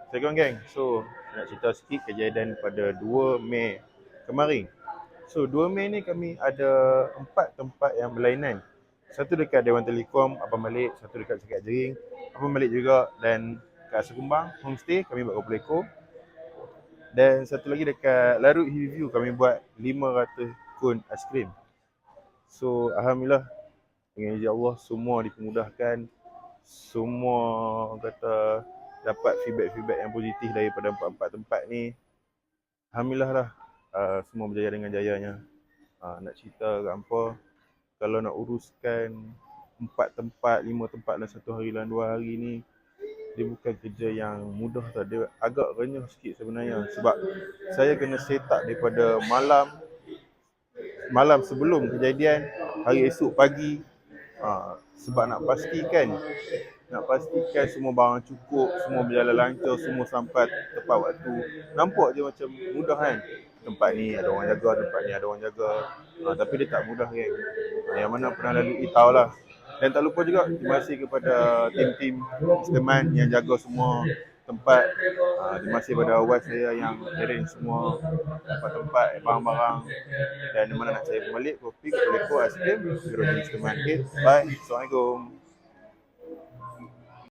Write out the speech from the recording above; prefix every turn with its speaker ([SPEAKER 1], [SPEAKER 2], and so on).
[SPEAKER 1] Assalamualaikum geng. So, nak cerita sikit kejadian pada 2 Mei kemarin. So, 2 Mei ni kami ada 4 tempat yang berlainan. Satu dekat Dewan Telekom, Abang Malik. Satu dekat Sekat Jering, Abang Malik juga. Dan kat Sekumbang, homestay, kami buat 20 ekor. Dan satu lagi dekat Larut Hillview, kami buat 500 kun aiskrim. So, Alhamdulillah, dengan izin Allah, semua dipermudahkan. Semua orang kata dapat feedback-feedback yang positif daripada empat-empat tempat ni. Alhamdulillah lah, semua berjaya dengan jayanya. Nak cerita ke apa, kalau nak uruskan 4 tempat, 5 tempat dalam 1 hari dalam 2 hari ni, dia bukan kerja yang mudah tau. Dia agak renyah sikit sebenarnya. Sebab saya kena set up daripada malam sebelum kejadian, hari esok pagi. Sebab nak pastikan semua barang cukup, semua berjalan lancar, semua sampai tepat waktu. Nampak je macam mudah kan. Tempat ni ada orang jaga, tempat ni ada orang jaga. Tapi dia tak mudah kan. Yang mana pernah lalui tahulah. Dan tak lupa juga terima kasih kepada tim-tim Mr. Man yang jaga semua tempat. Terima kasih kepada wife saya yang arrange semua tempat-tempat, barang-barang. Dan mana nak saya balik, kopi, koleko, aiskrim, Mr. Man. Okay, bye. Assalamualaikum.